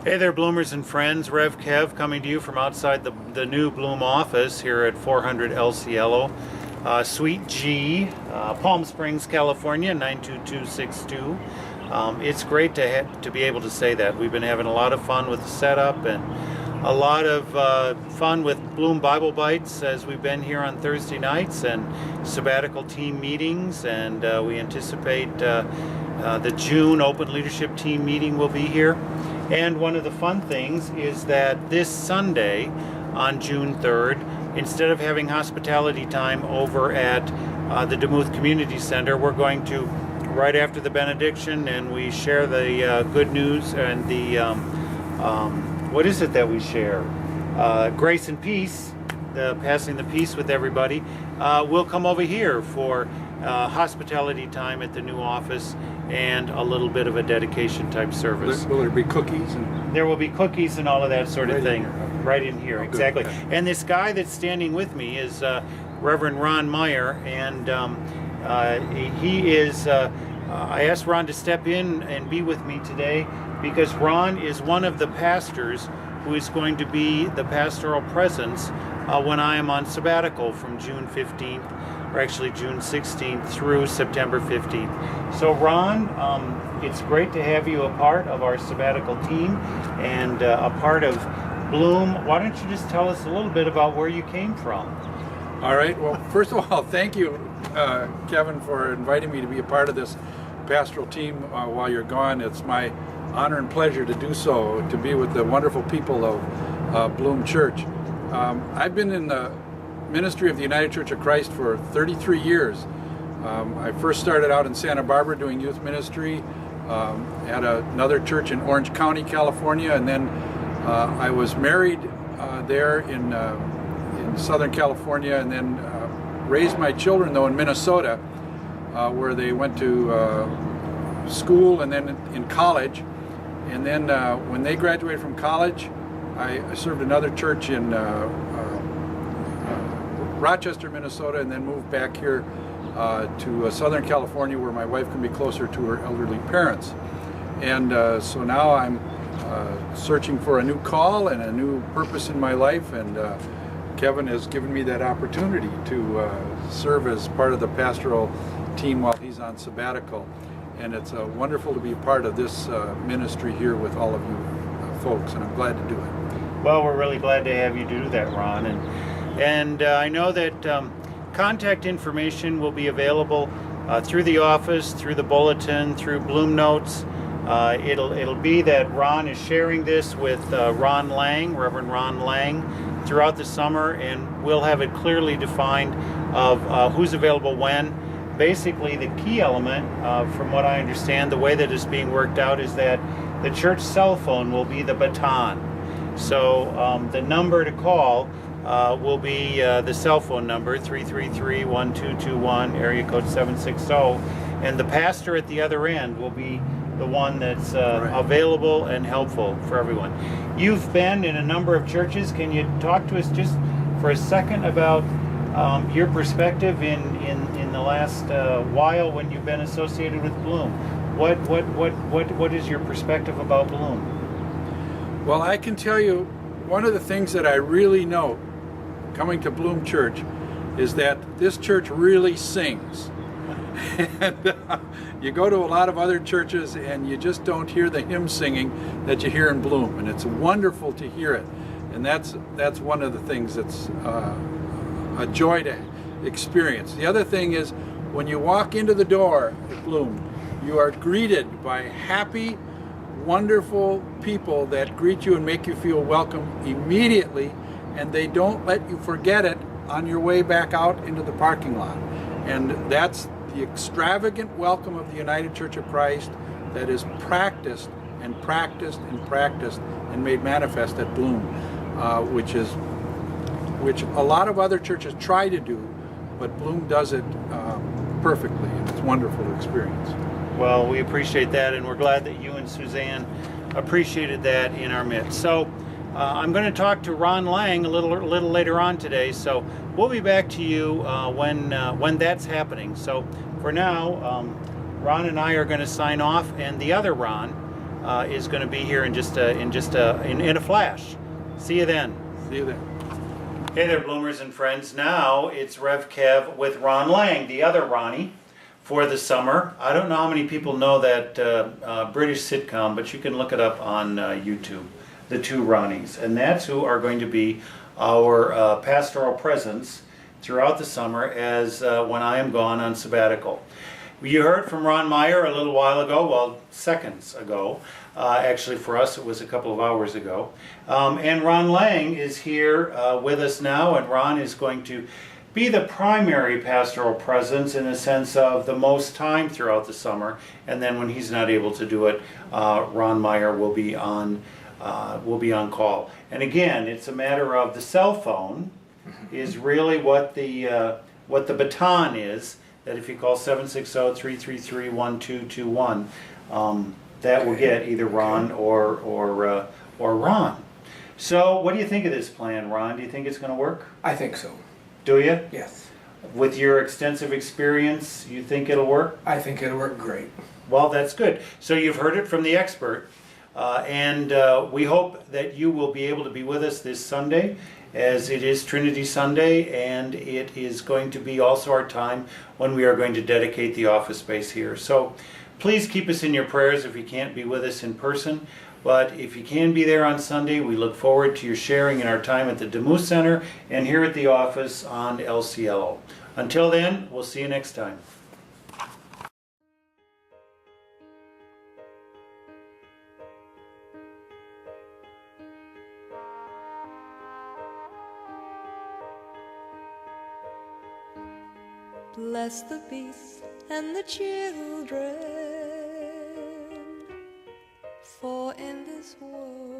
Hey there, Bloomers and friends. Rev Kev coming to you from outside the new Bloom office here at 400 El Cielo, Suite G, Palm Springs, California, 92262. It's great to be able to say that. We've been having a lot of fun with the setup and a lot of fun with Bloom Bible Bites as we've been here on Thursday nights and sabbatical team meetings, and we anticipate the June Open Leadership Team meeting will be here. And one of the fun things is that this Sunday on June 3rd, instead of having hospitality time over at the Demuth Community Center, we're going to, right after the benediction, and we share the good news and the, what is it that we share? Grace and peace, passing the peace with everybody. We'll come over here for hospitality time at the new office and a little bit of a dedication type service. Will there be cookies? There will be cookies and all of that sort of thing right in here, Oh, exactly. good. And this guy that's standing with me is Reverend Ron Meyer, and he is, I asked Ron to step in and be with me today because Ron is one of the pastors who is going to be the pastoral presence when I am on sabbatical from June 15th, or actually June 16th through September 15th. So Ron, it's great to have you a part of our sabbatical team and a part of Bloom. Why don't you just tell us a little bit about where you came from? All right. Well, first of all, thank you, Kevin, for inviting me to be a part of this pastoral team while you're gone. It's my honor and pleasure to do so, to be with the wonderful people of Bloom Church. I've been in the ministry of the United Church of Christ for 33 years. I first started out in Santa Barbara doing youth ministry at another church in Orange County, California, and then I was married there in Southern California, and then raised my children though in Minnesota, where they went to school and then in college. And then when they graduated from college, I served another church in Rochester, Minnesota, and then moved back here to Southern California, where my wife can be closer to her elderly parents. And so now I'm searching for a new call and a new purpose in my life, and Kevin has given me that opportunity to serve as part of the pastoral team while he's on sabbatical. And it's wonderful to be a part of this ministry here with all of you folks, and I'm glad to do it. Well, we're really glad to have you do that, Ron. And I know that contact information will be available through the office, through the bulletin, through Bloom Notes. It'll be that Ron is sharing this with Ron Lang, Reverend Ron Lang, throughout the summer, and we'll have it clearly defined of who's available when. Basically, the key element, from what I understand, the way that it's being worked out is that the church cell phone will be the baton. So the number to call will be the cell phone number, 333-1221, area code 760, and the pastor at the other end will be the one that's available and helpful for everyone. You've been in a number of churches. Can you talk to us just for a second about your perspective in the last while when you've been associated with Bloom? What is your perspective about Bloom? Well, I can tell you one of the things that I really know coming to Bloom Church is that this church really sings. And you go to a lot of other churches and you just don't hear the hymn singing that you hear in Bloom, and it's wonderful to hear it. And that's one of the things that's a joy to experience. The other thing is, when you walk into the door at Bloom, you are greeted by happy, wonderful people that greet you and make you feel welcome immediately, and they don't let you forget it on your way back out into the parking lot. And that's the extravagant welcome of the United Church of Christ that is practiced and practiced and practiced and made manifest at Bloom, which a lot of other churches try to do, but Bloom does it perfectly, and it's wonderful to experience. Well, we appreciate that, and we're glad that you and Suzanne appreciated that in our midst. So I'm going to talk to Ron Lang a little later on today, so we'll be back to you when that's happening. So for now, Ron and I are going to sign off, and the other Ron is going to be here in a flash. See you then. See you then. Hey there, bloomers and friends. Now it's Rev Kev with Ron Lang, the other Ronnie, for the summer. I don't know how many people know that British sitcom, but you can look it up on YouTube, The Two Ronnies. And that's who are going to be our pastoral presence throughout the summer as when I am gone on sabbatical. You heard from Ron Meyer a little while ago, well, seconds ago. Actually, for us, it was a couple of hours ago. And Ron Lang is here with us now, and Ron is going to be the primary pastoral presence in the sense of the most time throughout the summer. And then when he's not able to do it, Ron Meyer will be on call. And again, it's a matter of the cell phone is really what the baton is. That if you call 760-333-1221, that will get either Ron or Ron. So, what do you think of this plan, Ron? Do you think it's going to work? I think so. Do you? Yes. With your extensive experience, you think it'll work? I think it'll work great. Well, that's good. So you've heard it from the expert, and we hope that you will be able to be with us this Sunday, as it is Trinity Sunday, and it is going to be also our time when we are going to dedicate the office space here. So please keep us in your prayers if you can't be with us in person. But if you can be there on Sunday, we look forward to your sharing in our time at the Demus Center and here at the office on El Cielo. Until then, we'll see you next time. Bless the beast and the children, for in this world